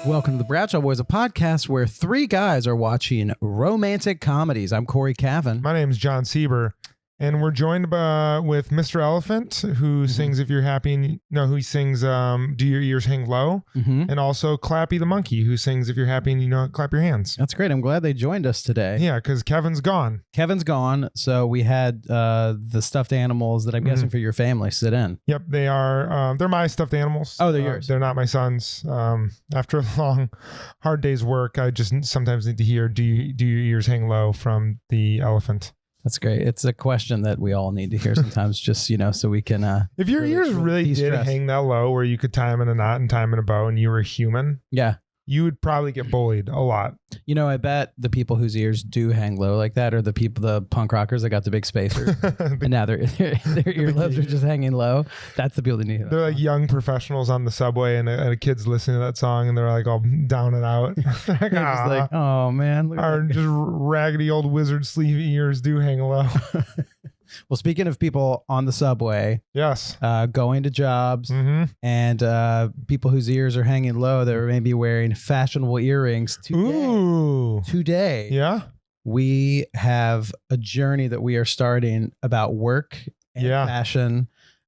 Welcome to the Bradshaw Boys, a podcast where three guys are watching romantic comedies. I'm Cory Cavin. My name is Jon Sieber, and we're joined with Mr. Elephant, who sings "If You're Happy." Who sings "Do Your Ears Hang Low," and also Clappy the Monkey, who sings "If You're Happy and You Know It, Clap Your Hands." That's great. I'm glad they joined us today. Yeah, because Kevin's gone. Kevin's gone, so we had the stuffed animals that I'm guessing for your family sit in. Yep, they are. They're my stuffed animals. Oh, they're yours. They're not my son's. After a long, hard day's work, I just sometimes need to hear "Do your ears hang low" from the elephant. That's great. It's a question that we all need to hear sometimes, just, so we can... if your ears really did hang that low where you could tie them in a knot and tie them in a bow and you were a human, yeah, you would probably get bullied a lot. I bet the people whose ears do hang low like that are the punk rockers that got the big spacers. And now their earlobes are just hanging low. That's the people that need it. They're like young professionals on the subway and a kid's listening to that song and they're like all down and out. They're just like, oh man. Our just raggedy old wizard sleeve ears do hang low. Well, speaking of people on the subway, yes, going to jobs, and people whose ears are hanging low that are maybe wearing fashionable earrings today. Ooh. Today, yeah, we have a journey that we are starting about work and fashion.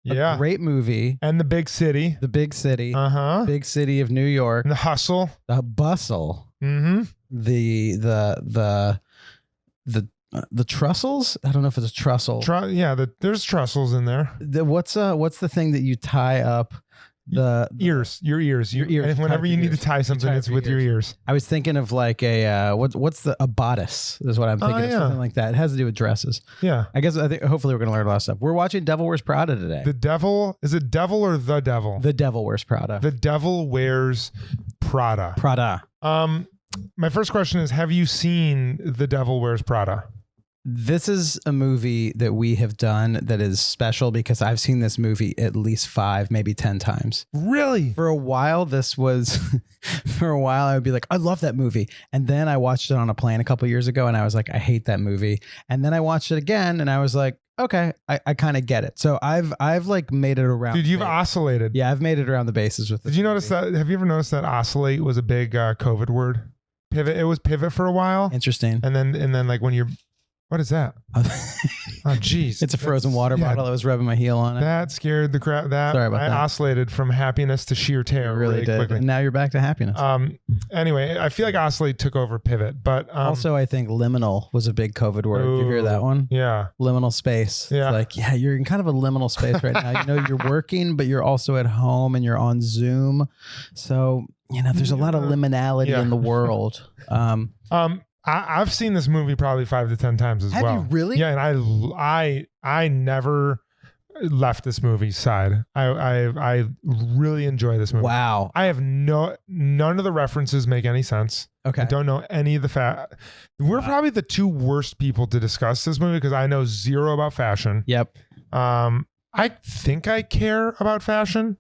A great movie. And the big city. The big city. Big city of New York. And the hustle. The bustle. The trussels? I don't know if it's a trussel. There's trussels in there. What's the thing that you tie up your ears? And whenever you need to tie something, it's with your ears. I was thinking of like a bodice is what I'm thinking of, something like that. It has to do with dresses. Yeah. I think hopefully we're going to learn a lot of stuff. We're watching Devil Wears Prada today. The devil? Is it devil or the devil? The Devil Wears Prada. The Devil Wears Prada. Prada. My first question is, have you seen The Devil Wears Prada? This is a movie that we have done that is special because I've seen this movie at least 5, maybe 10 times. Really? For a while, I would be like, I love that movie. And then I watched it on a plane a couple years ago and I was like, I hate that movie. And then I watched it again and I was like, okay, I kind of get it. So I've like made it around. Dude, you've oscillated. Yeah, I've made it around the bases with this. Did you notice that? Have you ever noticed that oscillate was a big COVID word? Pivot. It was pivot for a while. Interesting. And then like when you're... What is that? Oh, jeez. It's a frozen water bottle. I was rubbing my heel on it. That scared the crap. Sorry about that. I oscillated from happiness to sheer terror really did. Quickly. And now you're back to happiness. Anyway, I feel like oscillate took over pivot, but also I think liminal was a big COVID word. Did you hear that one? Yeah. Liminal space. Yeah. It's like, you're in kind of a liminal space right now. You're working, but you're also at home and you're on Zoom. So, there's a lot of liminality in the world. I've seen this movie probably 5 to 10 times as well. Have you really? Yeah, and I never left this movie's side. I really enjoy this movie. Wow. I have none of the references make any sense. Okay. I don't know any of the We're probably the two worst people to discuss this movie because I know zero about fashion. Yep. I think I care about fashion.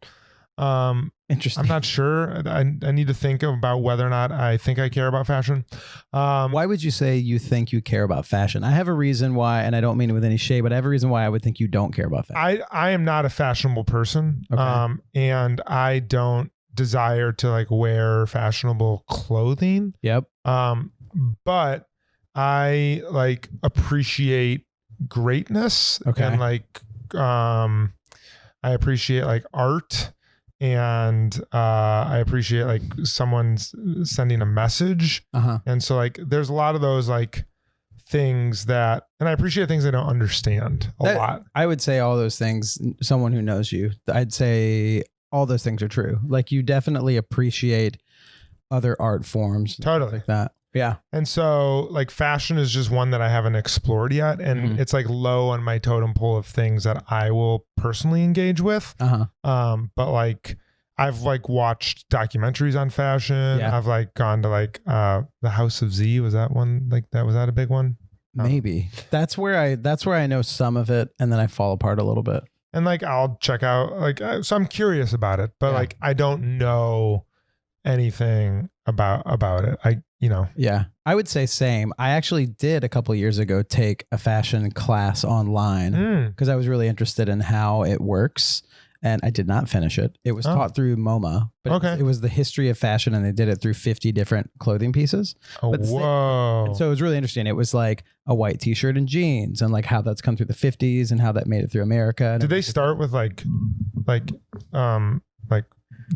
Interesting. I'm not sure. I need to think about whether or not I think I care about fashion. Why would you say you think you care about fashion? I have a reason why, and I don't mean it with any shade, but I have a reason why I would think you don't care about fashion. I am not a fashionable person. Okay. And I don't desire to like wear fashionable clothing. Yep. But I like appreciate greatness. Okay. And like I appreciate like art. And I appreciate like someone's sending a message. And so like there's a lot of those like things that, and I appreciate things I don't understand a lot. I would say all those things, someone who knows you, I'd say all those things are true. Like you definitely appreciate other art forms. Totally. Like that. Yeah. And so like fashion is just one that I haven't explored yet. And it's like low on my totem pole of things that I will personally engage with. But like I've like watched documentaries on fashion. Yeah. I've like gone to like the House of Z. Was that one like that? Was that a big one? Maybe. That's where I know some of it and then I fall apart a little bit. And like I'll check out like so I'm curious about it, but like I don't know anything about it. Yeah, I would say same. I actually did a couple of years ago take a fashion class online because I was really interested in how it works. and I did not finish it. It was taught through MoMA, but it was the history of fashion, and they did it through 50 different clothing pieces. Whoa. So it was really interesting. It was like a white t-shirt and jeans, and like how that's come through the 50s and how that made it through America. Did they start with like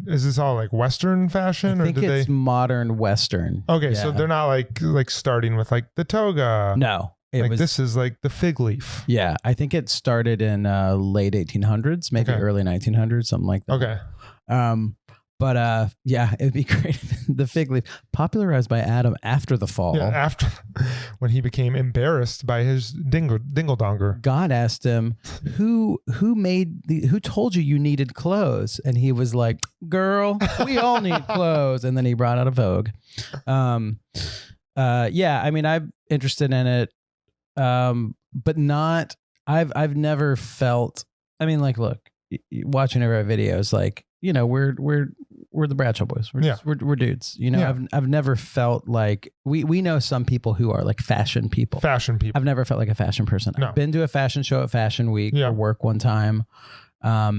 is this all like Western fashion? I think it's modern Western. Okay, so they're not like starting with like the toga. No. This is like the fig leaf. Yeah, I think it started in late 1800s, maybe early 1900s, something like that. Okay. But it'd be great. The fig leaf, popularized by Adam after the fall. Yeah, after when he became embarrassed by his dingle donger. God asked him, "Who told you needed clothes?" And he was like, "Girl, we all need clothes." And then he brought out a Vogue. I mean, I'm interested in it. But not. I've never felt. I mean, like, look, watching our videos, like, you know, we're the Bradshaw Boys. We're dudes. You know, I've never felt like we know some people who are like fashion people. I've never felt like a fashion person. No. I've been to a fashion show at Fashion Week for work one time. I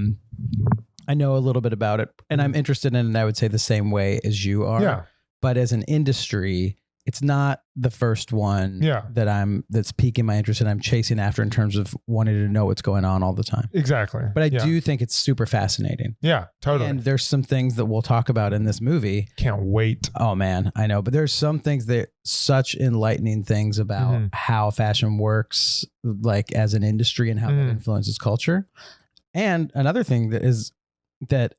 know a little bit about it, and I'm interested in it. I would say the same way as you are. Yeah. But as an industry, it's not the first one that's piquing my interest and I'm chasing after in terms of wanting to know what's going on all the time. Exactly. But I do think it's super fascinating. Yeah, totally. And there's some things that we'll talk about in this movie. Can't wait. Oh man, I know. But there's some things that such enlightening things about how fashion works, like as an industry and how that influences culture. And another thing that is that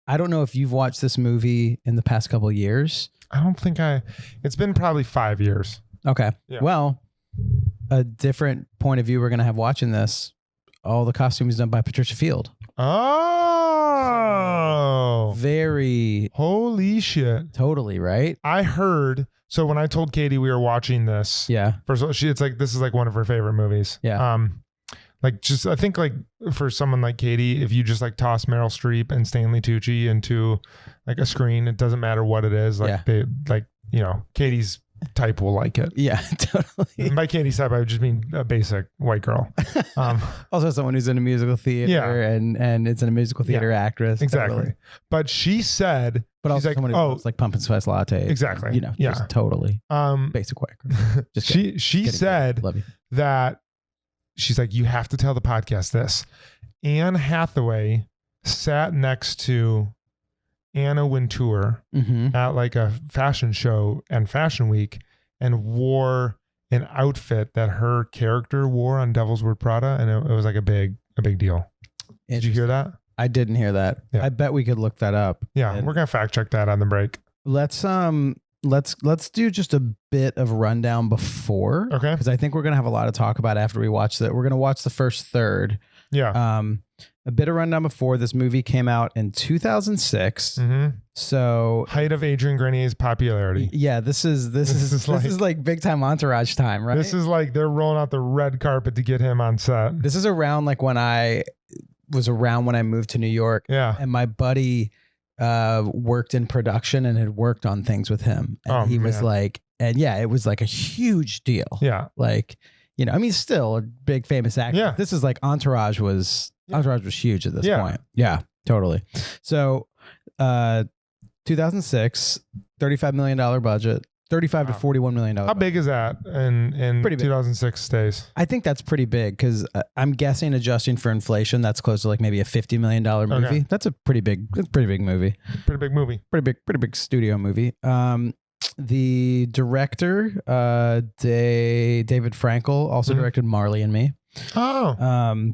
I don't know if you've watched this movie in the past couple of years. I don't think it's been probably 5 years. Okay. Yeah. Well, a different point of view we're going to have watching this. All the costumes done by Patricia Field. Oh. Very. Holy shit. Totally, right? I heard. So when I told Katie we were watching this. Yeah. First of all, it's like, this is like one of her favorite movies. Yeah. Like just, I think like for someone like Katie, if you just like toss Meryl Streep and Stanley Tucci into like a screen, it doesn't matter what it is. Like they like, you know, Katie's type will like it. Yeah, totally. And by Katie's type, I would just mean a basic white girl. Also someone who's in a musical theater and it's in a musical theater actress. Exactly. Totally. But she said, but also like, someone who loves like pumpkin spice latte. Exactly. You know, just totally basic white girl. Just she said that she's like, you have to tell the podcast this. Anne Hathaway sat next to Anna Wintour at like a fashion show and Fashion Week and wore an outfit that her character wore on Devil Wears Prada, and it was like a big deal. Did you hear that? I didn't hear that. Yeah. I bet we could look that up. Yeah, we're gonna fact check that on the break. Let's do just a bit of rundown before. Okay. Because I think we're gonna have a lot to talk about after we watch that. We're gonna watch the first third. Yeah. A bit of rundown before. This movie came out in 2006. So height of Adrian Grenier's popularity. Yeah, this is like big time Entourage time, right? This is like they're rolling out the red carpet to get him on set. This is around like when I moved to New York. Yeah. And my buddy worked in production and had worked on things with him. And he was like, and yeah, it was like a huge deal. Yeah. Like, you know, I mean, still a big famous actor. Yeah. This is like Entourage was huge at this point. Yeah, totally. So 2006, $35 million budget, $35 to $41 million. How big is that in 2006 days? I think that's pretty big because I'm guessing adjusting for inflation, that's close to like maybe a $50 million movie. Okay. That's a pretty big movie. Pretty big studio movie. The director, David Frankel, also directed Marley and Me. Oh.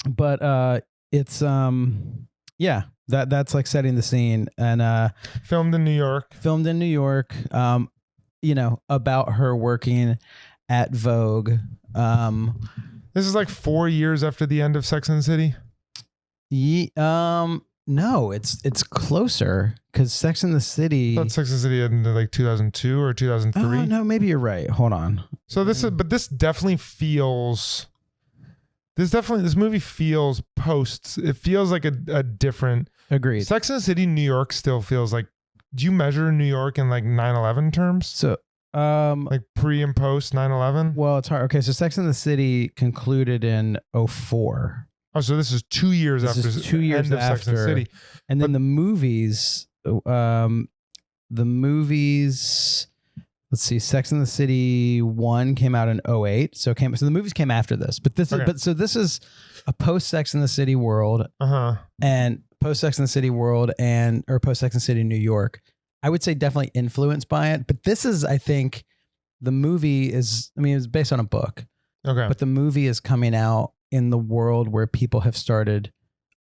But it's that's like setting the scene and filmed in New York. You know, about her working at Vogue. This is like 4 years after the end of Sex and the City. No, it's closer because Sex and the City. I thought Sex and the City ended like 2002 or 2003. Oh, no, maybe you're right. Hold on. So this definitely feels. This movie feels posts. It feels like a different. Agreed. Sex and the City, New York still feels like. Do you measure New York in like 9/11 terms? So, like pre and post 9/11. Well, it's hard. Okay, so Sex and the City concluded in 2004. Oh, so this is 2 years after the end of Sex and the City. And then the movies, let's see, Sex and the City 1 came out in 2008. So the movies came after this. But this is a post Sex and the City world. And post Sex and the City world or post Sex and the City New York. I would say definitely influenced by it. But this is, I think, the movie is, it's based on a book. Okay. But the movie is coming out in the world where people have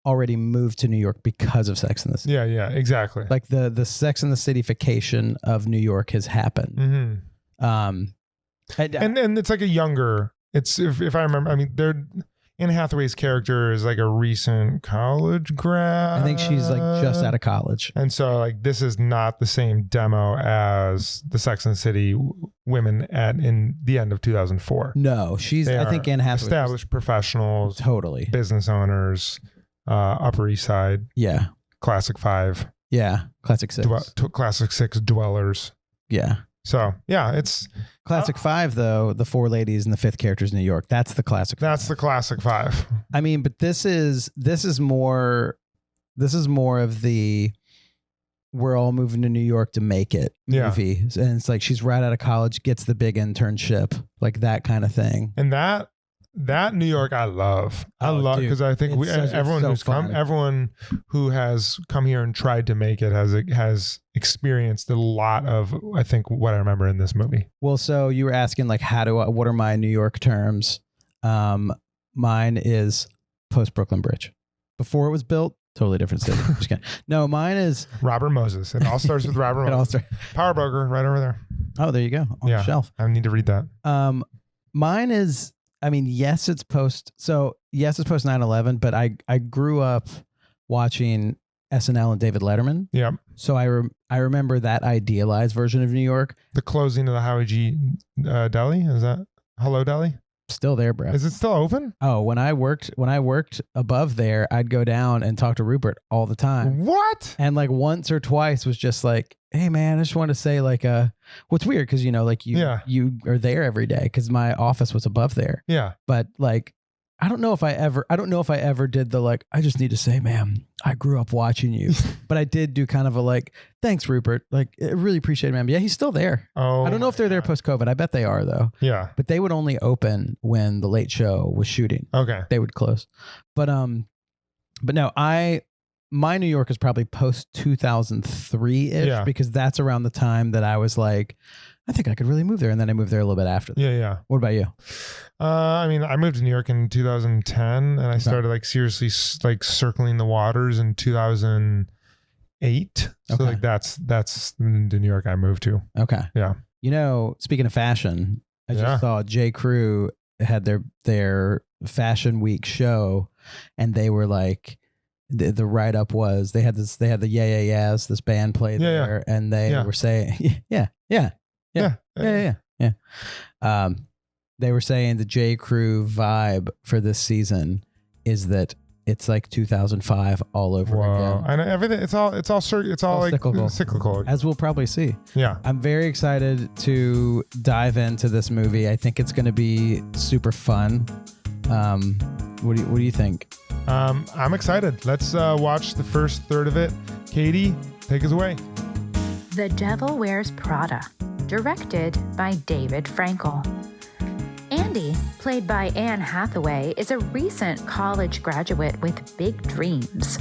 already moved to New York because of Sex and the City. Yeah, exactly. Like the Sex and the Cityfication of New York has happened. And it's like a younger, if I remember, Anne Hathaway's character is like a recent college grad. I think she's like just out of college. And so like this is not the same demo as the Sex and the City women in the end of 2004. No, I think Anne Hathaway. Established professionals. Totally. Business owners, Upper East Side. Yeah. Classic 5. Yeah. Classic 6. Classic 6 dwellers. Yeah. So yeah, it's Classic 5 though, the 4 ladies and the 5th characters in New York. That's the classic. That's the Classic 5. But this is more of the we're all moving to New York to make it movie. And it's like she's right out of college, gets the big internship, like that kind of thing. And that New York I love. Because I think everyone who has come here and tried to make it has experienced a lot of, I think, what I remember in this movie. Well, so you were asking like what are my New York terms? Mine is post Brooklyn Bridge. Before it was built, totally different city. Just kidding. No, mine is Robert Moses. It all starts with Robert Moses. Power Broker right over there. Oh, there you go. On the shelf. I need to read that. Mine is, yes, it's post 9/11, but I grew up watching SNL and David Letterman. Yeah. So I remember that idealized version of New York. The closing of the Howie G deli, is that Hello Deli? Still there, bro. Is it still open? Oh, when I worked above there, I'd go down and talk to Rupert all the time. What? And like once or twice was just like, hey man, I just want to say like what's weird because you are there every day because my office was above there. Yeah. But like I don't know if I ever did the like, I just need to say, ma'am, I grew up watching you. But I did do kind of a like, thanks, Rupert. Like, I really appreciate it, ma'am. Yeah, he's still there. Oh, I don't know if they're there post-COVID. I bet they are, though. Yeah. But they would only open when The Late Show was shooting. Okay. They would close. But no, my New York is probably post 2003-ish because that's around the time that I was like, I think I could really move there. And then I moved there a little bit after that. Yeah. What about you? I moved to New York in 2010 and I started like seriously like circling the waters in 2008. So like that's the New York I moved to. Okay. Yeah. Speaking of fashion, I just saw J. Crew had their Fashion Week show and they were like, the write-up was they had the Yeah Yeahs, this band played there and they were saying, yeah. They were saying the J. Crew vibe for this season is that it's like 2005 all over again. I know everything. It's all like cyclical, as we'll probably see. Yeah, I'm very excited to dive into this movie. I think it's going to be super fun. What do you think? I'm excited. Let's watch the first third of it. Katie, take us away. The Devil Wears Prada, directed by David Frankel. Andy, played by Anne Hathaway, is a recent college graduate with big dreams.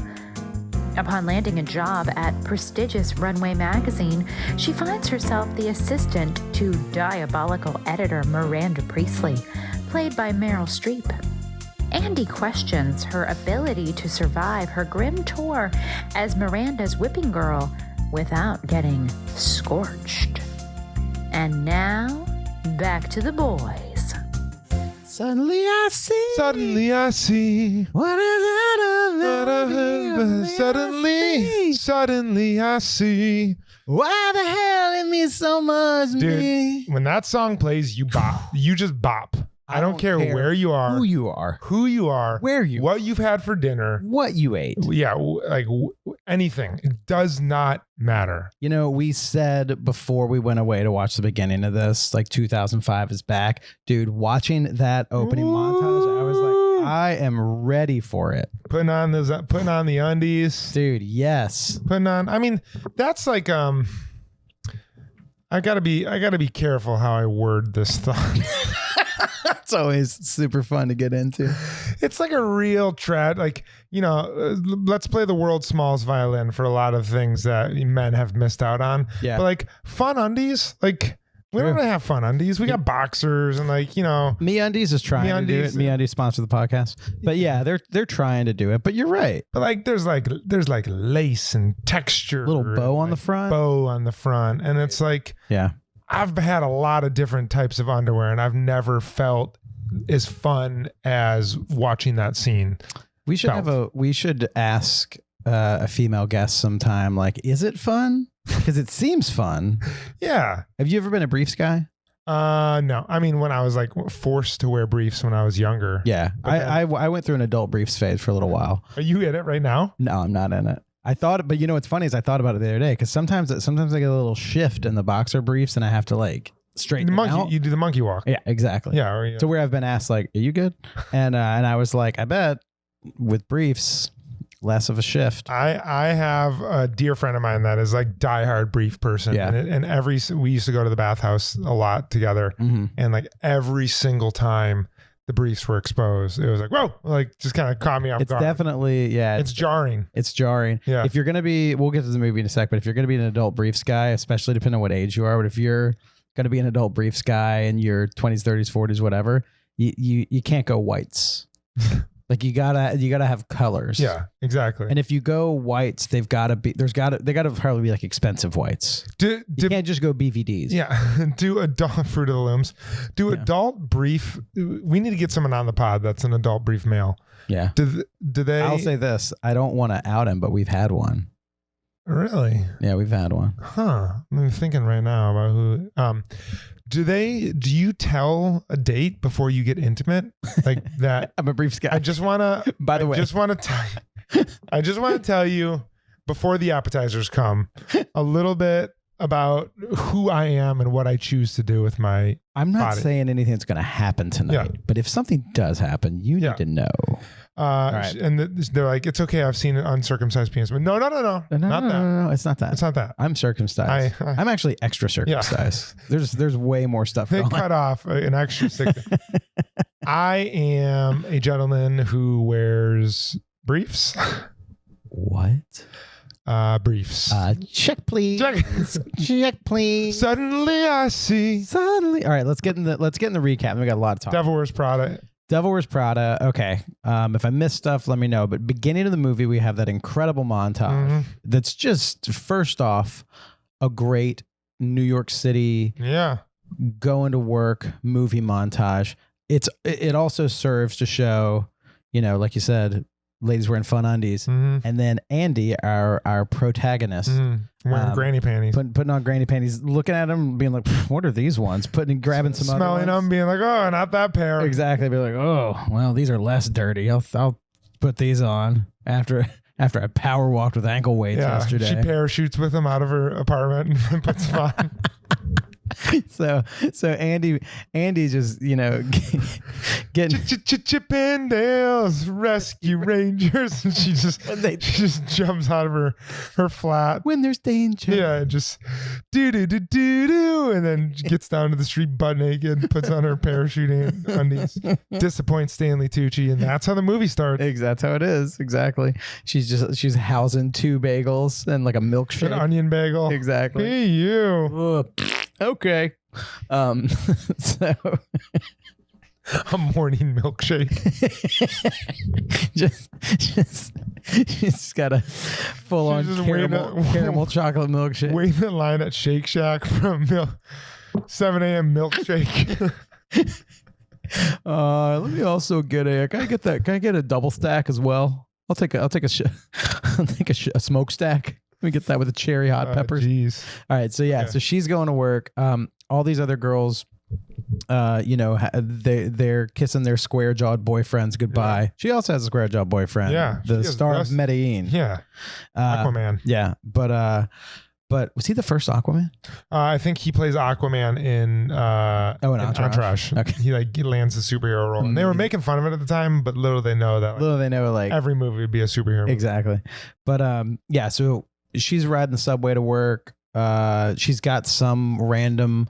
Upon landing a job at prestigious Runway magazine, she finds herself the assistant to diabolical editor Miranda Priestley, played by Meryl Streep. Andy questions her ability to survive her grim tour as Miranda's whipping girl without getting scorched. And now, back to the boys. Suddenly I see. What is it? Suddenly I see. Why the hell it means so much to me? When that song plays, you bop. You just bop. I don't care where you are, who you are, where you, what you've had for dinner, what you ate. Yeah, like anything. It does not matter. We said before we went away to watch the beginning of this, like 2005 is back, dude. Watching that opening montage, I was like, I am ready for it. Putting on the undies. Dude, yes. I mean, that's like I gotta be careful how I word this thought. It's always super fun to get into. It's like a real like, let's play the world's smallest violin for a lot of things that men have missed out on. Yeah. But like fun undies, like we don't really have fun undies. We got boxers and like, MeUndies is trying to do it. MeUndies sponsor the podcast. But yeah, they're trying to do it. But you're right. But like there's like lace and texture. Little bow on the front. Bow on the front. And it's like, yeah. I've had a lot of different types of underwear and I've never felt as fun as watching that scene. We should ask a female guest sometime, like, is it fun? Because it seems fun. Yeah. Have you ever been a briefs guy? No. I mean, when I was like forced to wear briefs when I was younger. Yeah. I went through an adult briefs phase for a little while. Are you in it right now? No, I'm not in it. I thought, but what's funny is I thought about it the other day because sometimes I get a little shift in the boxer briefs and I have to like straighten the monkey. out. You do the monkey walk. Yeah, exactly. Yeah. To where I've been asked like, "Are you good?" And I was like, "I bet with briefs, less of a shift." I have a dear friend of mine that is like diehard brief person. Yeah. And we used to go to the bathhouse a lot together, and like every single time the briefs were exposed, it was like, whoa, like just kind of caught me off guard. It's definitely, yeah. It's jarring. It's jarring. Yeah. If you're going to be, we'll get to the movie in a sec, but if you're going to be an adult briefs guy, especially depending on what age you are, but if you're going to be an adult briefs guy in your 20s, 30s, 40s, whatever, you can't go whites. Like you gotta have colors. Yeah, exactly. And if you go whites, they gotta probably be like expensive whites. You can't just go BVDs. Yeah. Do adult Fruit of the Looms. Adult brief. We need to get someone on the pod that's an adult brief male. Yeah. Do they? I'll say this. I don't want to out him, but we've had one. Really? Yeah, we've had one. Huh. I'm thinking right now about who. Do you tell a date before you get intimate? Like that? I'm a briefs guy. I just want to, by the way, I just want to tell you before the appetizers come a little bit about who I am and what I choose to do with my I'm not body. saying anything's going to happen tonight, but if something does happen, you need to know. Right. And they're like, it's okay. I've seen an uncircumcised penis. But no, it's not that. It's not that. I'm circumcised. I'm actually extra circumcised. Yeah. There's way more stuff. They cut off an extra stick. I am a gentleman who wears briefs. What? Briefs. Check, please. Check, please. Suddenly I see. All right, let's get in the recap. We got a lot to talk. Devil Wears Prada. Devil Wears Prada. Okay. If I missed stuff, let me know. But beginning of the movie, we have that incredible montage that's just, first off, a great New York City going to work movie montage. It also serves to show, like you said, ladies wearing fun undies. And then Andy, our protagonist, wearing granny panties. Putting on granny panties, looking at them, being like, what are these ones? Grabbing some other ones. Smelling them, being like, oh, not that pair. Exactly. Be like, oh, well, these are less dirty. I'll put these on after I power walked with ankle weights yesterday. She parachutes with them out of her apartment and puts them on. So Andy just getting Chippendales Rescue Rangers, and she just jumps out of her flat when there's danger. Yeah, just do, and then gets down to the street butt naked, puts on her parachuting undies, disappoints Stanley Tucci, and that's how the movie starts. That's how it is. Exactly. She's housing 2 bagels and like a milkshake, an onion bagel. Exactly. Hey, you. Okay. So a morning milkshake. She's got a full on caramel chocolate milkshake. Waiting in line at Shake Shack from 7 a.m. milkshake. Let me also get can I get a double stack as well? I'll take a smoke stack. Let me get that with the cherry hot peppers. Geez. All right. So so she's going to work. All these other girls, they're kissing their square jawed boyfriends goodbye. Yeah. She also has a square jawed boyfriend. Yeah. The star of Medellin. Yeah. Aquaman. Yeah. But But was he the first Aquaman? I think he plays Aquaman in Entourage. Okay. He lands the superhero role. And they were making fun of it at the time, but little they know that every movie would be a superhero movie. Exactly. But so she's riding the subway to work. She's got some random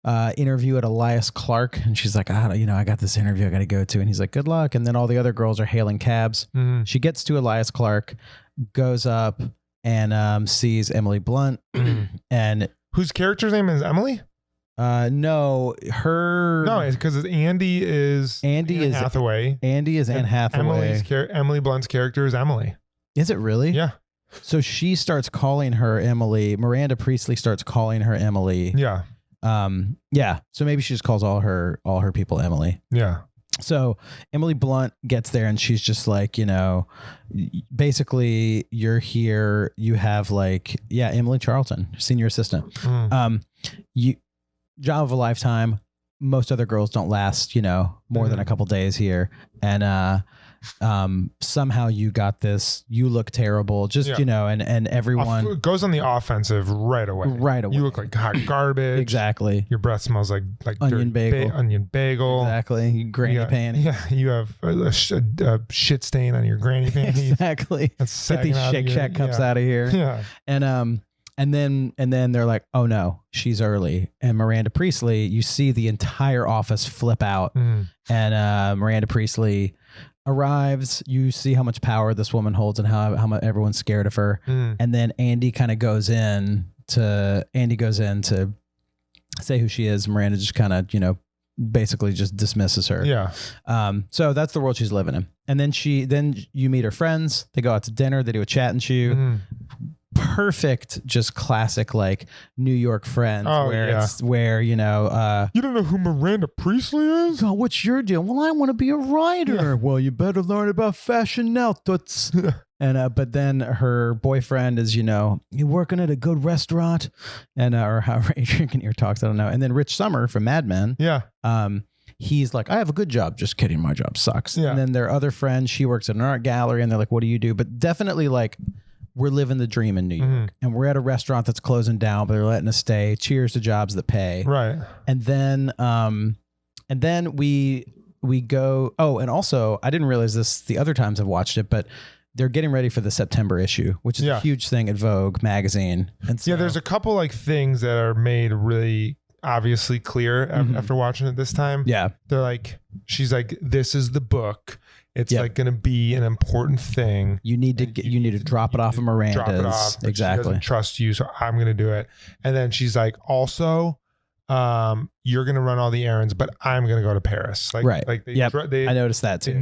interview at Elias Clark, and she's like, I got this interview I got to go to, and he's like, good luck. And then all the other girls are hailing cabs. Mm-hmm. She gets to Elias Clark, goes up and sees Emily Blunt, and whose character's name is Emily? No, it's because Andy is Hathaway. Andy is Anne Hathaway. Emily Blunt's character is Emily. Is it really? Yeah. So she starts calling her Emily. Miranda Priestley starts calling her Emily. Yeah. So maybe she just calls all her people Emily. Yeah. So Emily Blunt gets there and she's just like, basically you're here. You have Emily Charlton, senior assistant. Job of a lifetime. Most other girls don't last, more than a couple days here. And, somehow you got this, you look terrible, and everyone goes on the offensive right away. You look like hot garbage. Exactly. Your breath smells like onion bagel. Exactly. Granny panties. Yeah. You have a shit stain on your granny panties. Exactly. Get these Shake Shack cups out of here. Yeah. And then they're like, oh no, she's early. And Miranda Priestley, you see the entire office flip out. And Miranda Priestley arrives. You see how much power this woman holds and how much everyone's scared of her. And then Andy goes in to say who she is. Miranda just kind of, basically just dismisses her. Yeah. So that's the world she's living in. And then you meet her friends. They go out to dinner. They do a chat and chew. Perfect, just classic New York Friends, where you don't know who Miranda Priestley is. Oh, what's your deal? Well, I want to be a writer. Yeah. Well, you better learn about fashion now, toots. And but then her boyfriend is you working at a good restaurant, and or however Adrian Kinnear talks, I don't know. And then Rich Sommer from Mad Men, he's like, I have a good job. Just kidding, my job sucks. And then their other friend, she works at an art gallery, and they're like, what do you do? But definitely we're living the dream in New York, and we're at a restaurant that's closing down, but they're letting us stay. Cheers to jobs that pay. Right. And then we go. Oh, and also I didn't realize this the other times I've watched it, but they're getting ready for the September issue, which is a huge thing at Vogue magazine. And so, there's a couple things that are made really obviously clear after watching it this time. Yeah. They're she's like, this is the book. It's going to be an important thing. You need to drop it off of Miranda's. Drop it off. Exactly. She doesn't trust you, so I'm going to do it. And then she's like, also, you're going to run all the errands, but I'm going to go to Paris. Right. I noticed that too.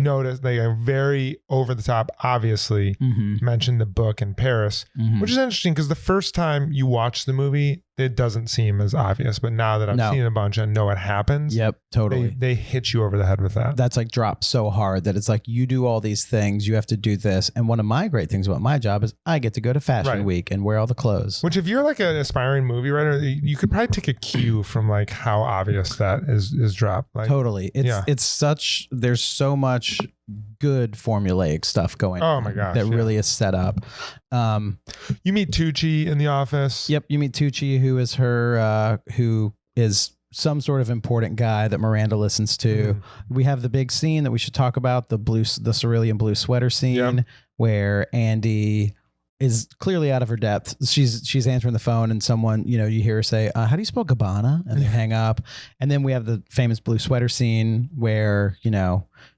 They are very over the top, obviously, mentioned the book in Paris, which is interesting because the first time you watch the movie, it doesn't seem as obvious. But now that I've seen a bunch and know it happens, totally. They hit you over the head with that. That's dropped so hard that it's you do all these things, you have to do this. And one of my great things about my job is I get to go to Fashion Week and wear all the clothes. Which if you're an aspiring movie writer, you could probably take a cue from how obvious that is dropped. Totally. There's so much good formulaic stuff going on. Oh my gosh. That really is set up. You meet Tucci in the office. Yep. You meet Tucci, who is who is some sort of important guy that Miranda listens to. We have the big scene that we should talk about, the cerulean blue sweater scene where Andy is clearly out of her depth. She's answering the phone and someone, you hear her say, how do you spell Gabbana? And they hang up. And then we have the famous blue sweater scene where,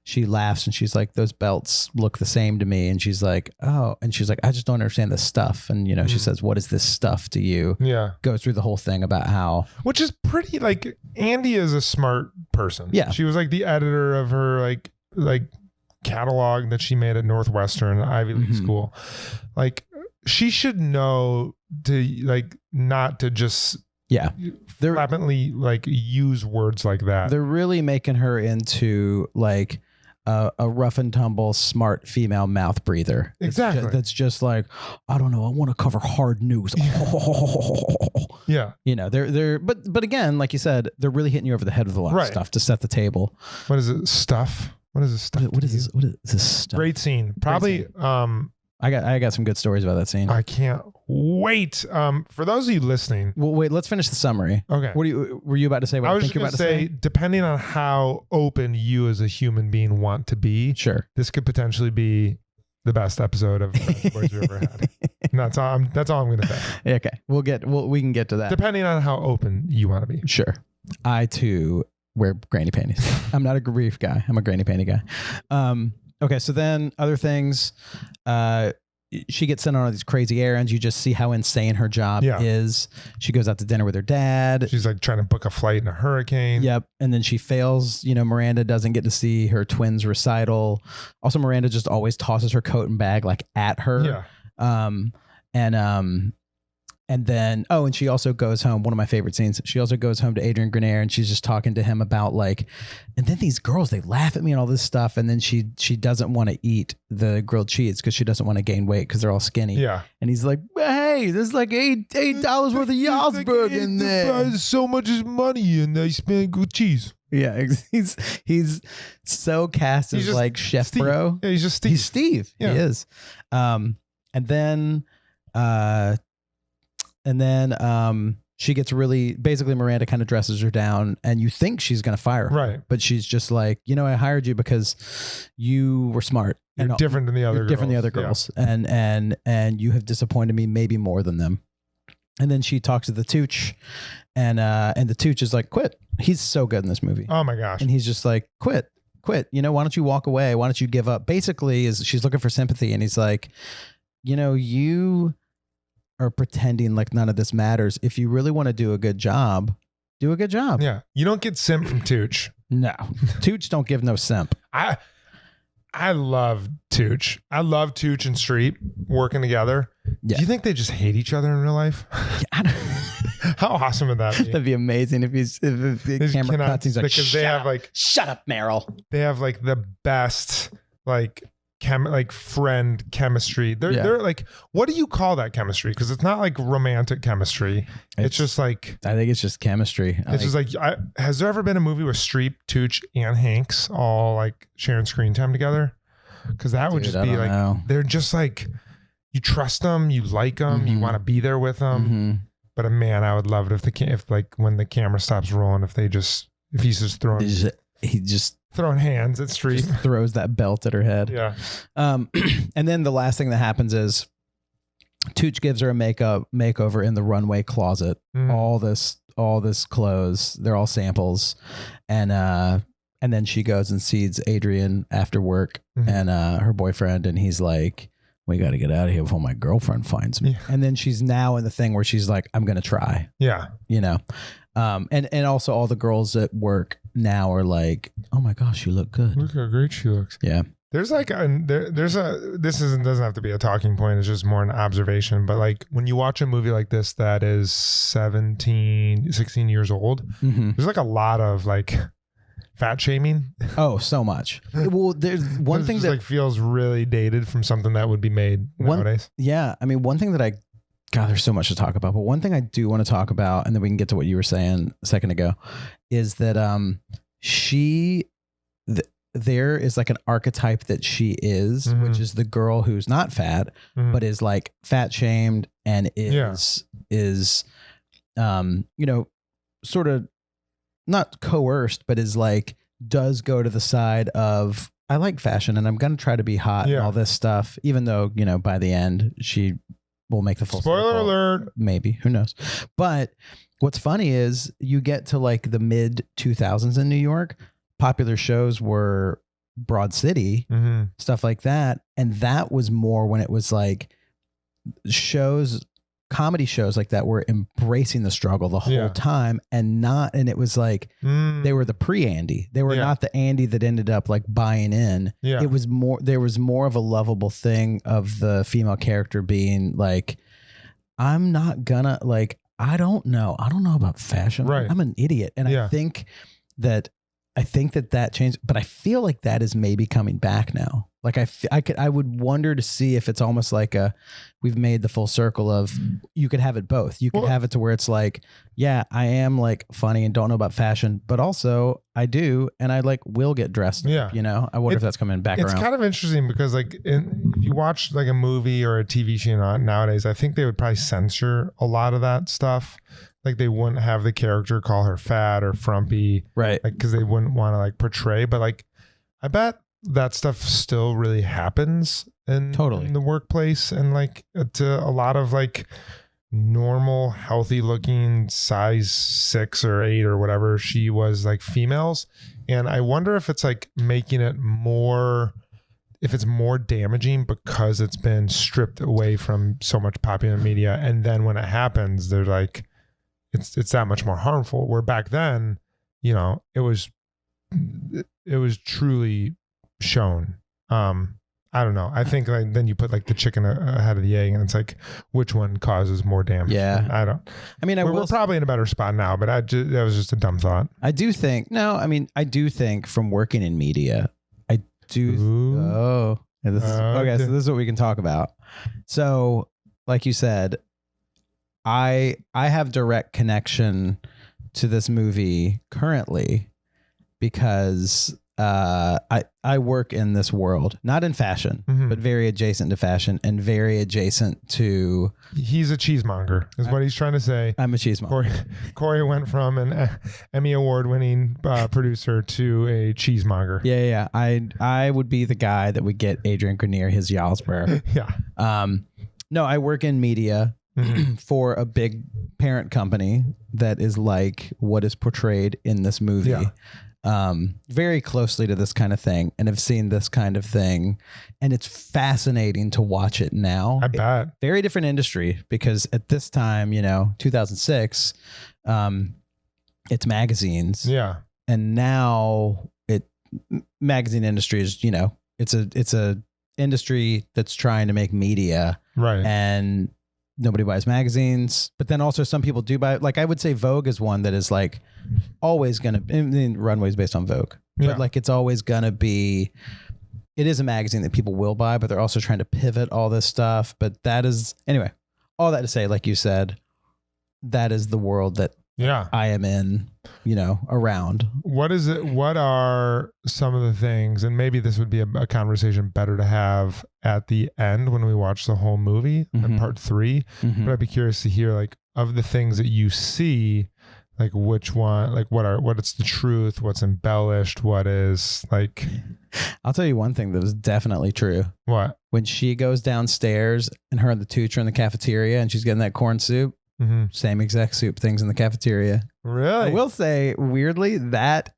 she laughs and she's like, those belts look the same to me. And she's like, oh, and she's like, I just don't understand this stuff. And, she says, what is this stuff to you? Yeah. Goes through the whole thing about how. Which is pretty, Andy is a smart person. Yeah. She was the editor of her, catalog that she made at Northwestern Ivy League school. She should know to not to just flippantly use words like that. They're really making her into a rough and tumble smart female mouth breather. Exactly. That's just I don't know, I want to cover hard news. Yeah. They're but again, like you said, they're really hitting you over the head with a lot of stuff to set the table. What is it? Stuff? What is this stuff? What is this stuff? Great scene. Probably I got some good stories about that scene. I can't wait. For those of you listening, well, wait, let's finish the summary. Okay. Were you about to say what I I was think just you're going about to say, depending on how open you as a human being want to be, Sure. this could potentially be the best episode of Bradshaw Boys we've ever had. And that's all I'm going to say. Okay. We can get to that. Depending on how open you want to be. Sure. I too wear granny panties. I'm not a grief guy. I'm a granny panty guy. Okay. So then other things, she gets sent on all these crazy errands. You just see how insane her job is. She goes out to dinner with her dad. She's like trying to book a flight in a hurricane. Yep. And then she fails. Miranda doesn't get to see her twins' recital. Also, Miranda just always tosses her coat and bag like at her. Yeah. And then, and she also goes home. One of my favorite scenes. She also goes home to Adrian Grenier and she's just talking to him about and then these girls, they laugh at me and all this stuff. And then she doesn't want to eat the grilled cheese because she doesn't want to gain weight because they're all skinny. Yeah. And he's like, hey, there's like $8 worth of Jarlsberg in there. So much is money and they spend good cheese. Yeah. He's so cast as like Chef Steve. Bro. Yeah, he's just Steve. He's Steve. Yeah. He is. And then she gets basically Miranda kind of dresses her down and you think she's going to fire her. Right. But she's just like, I hired you because you were smart. You're different than the other girls. Different than the other girls. Yeah. And you have disappointed me maybe more than them. And then she talks to the Tooch and the Tooch is like, quit. He's so good in this movie. Oh my gosh. And he's just like, quit. Why don't you walk away? Why don't you give up? Basically she's looking for sympathy. And he's like, you are pretending like none of this matters. If you really want to do a good job, do a good job. Yeah. You don't get simp from Tooch. No. Tooch don't give no simp. I love Tooch. I love Tooch and Streep working together. Yeah. Do you think they just hate each other in real life? Yeah, how awesome would that be? That'd be amazing if the camera cuts. He's like, because they have shut up, Meryl. They have the best friend chemistry. They're like, what do you call that chemistry? Because it's not like romantic chemistry. It's just like, I think it's just chemistry. It's just like, has there ever been a movie with Streep, Tooch, and Hanks all sharing screen time together? Because that would just be they're just you trust them, you like them, you want to be there with them. Mm-hmm. But man, I would love it if when the camera stops rolling, if he's just throwing. He just throwing hands at Streep. Just throws that belt at her head. Yeah. And then the last thing that happens is Tooch gives her a makeover in the runway closet. All this clothes, they're all samples. And then she goes and sees Adrian after work and her boyfriend. And he's like, we got to get out of here before my girlfriend finds me. Yeah. And then she's now in the thing where she's like, I'm going to try. Yeah. And also all the girls at work now are like, oh my gosh, you look good. Look how great she looks. Yeah. There's doesn't have to be a talking point. It's just more an observation. But when you watch a movie like this, that is 16 years old, there's a lot of fat shaming. Oh, so much. Well, there's one thing that feels really dated from something that would be made nowadays. Yeah. I mean, one thing that God, there's so much to talk about, but one thing I do want to talk about, and then we can get to what you were saying a second ago, is that there is an archetype that she is, which is the girl who's not fat, but is fat shamed and is sort of not coerced, but is does go to the side of, I like fashion and I'm going to try to be hot and all this stuff, even though, by the end she will make the full spoiler circle. Alert. Maybe, who knows? But what's funny is you get to the mid 2000s in New York, popular shows were Broad City, stuff like that. And that was more when it was comedy shows like that were embracing the struggle the whole time and it was they were the pre-Andy. They were not the Andy that ended up buying in. Yeah. It was there was more of a lovable thing of the female character being I'm not gonna I don't know about fashion. Right. I'm an idiot. And I think that changed, but I feel that is maybe coming back now. Like I would wonder to see if it's almost like we've made the full circle of you could have it both. You could have it to where it's like, yeah, I am like funny and don't know about fashion, but also I do, and I like will get dressed. Yeah, you know. I wonder if that's coming back around. It's kind of interesting because like if you watch like a movie or a TV show nowadays, I think they would probably censor a lot of that stuff. Like they wouldn't have the character call her fat or frumpy, right? Like because they wouldn't want to like portray. But like, I bet that stuff still really happens in the workplace, and like to a lot of like normal, healthy looking size 6 or 8 or whatever she was, like females. And I wonder if it's like making it more, if it's more damaging because it's been stripped away from so much popular media. And then when it happens, they're like, it's that much more harmful. Where back then, you know, it was truly shown. I don't know. I think like then you put like the chicken ahead of the egg, and it's like which one causes more damage. Yeah, I mean, we're probably in a better spot now, but that was just a dumb thought. I do think from working in media, I do. Okay, so this is what we can talk about. So, like you said, I have direct connection to this movie currently because I work in this world, not in fashion, but very adjacent to fashion and very adjacent to. He's a cheesemonger, is what he's trying to say. I'm a cheesemonger. Cory went from an Emmy Award-winning producer to a cheesemonger. Yeah. I would be the guy that would get Adrian Grenier his Jarlsberg. Yeah. No, I work in media for a big parent company that is like what is portrayed in this movie. Yeah. Very closely to this kind of thing, and have seen this kind of thing, and it's fascinating to watch it now. I bet. Very different industry, because at this time, 2006, it's magazines. Yeah. And now magazine industry is, it's a industry that's trying to make media. Right. And nobody buys magazines, but then also some people do buy. Like I would say Vogue is one that is like always going to, Runway's based on Vogue, but like it's always going to be, it is a magazine that people will buy, but they're also trying to pivot all this stuff. But that is, anyway, all that to say, like you said, that is the world that I am in, around. What is it? What are some of the things, and maybe this would be a conversation better to have at the end when we watch the whole movie in part 3, but I'd be curious to hear, like, of the things that you see, like which one, like what's the truth, what's embellished, what is like. I'll tell you one thing that was definitely true. What? When she goes downstairs and her and the Tooch are in the cafeteria and she's getting that corn soup, same exact soup things in the cafeteria. Really? I will say, weirdly, that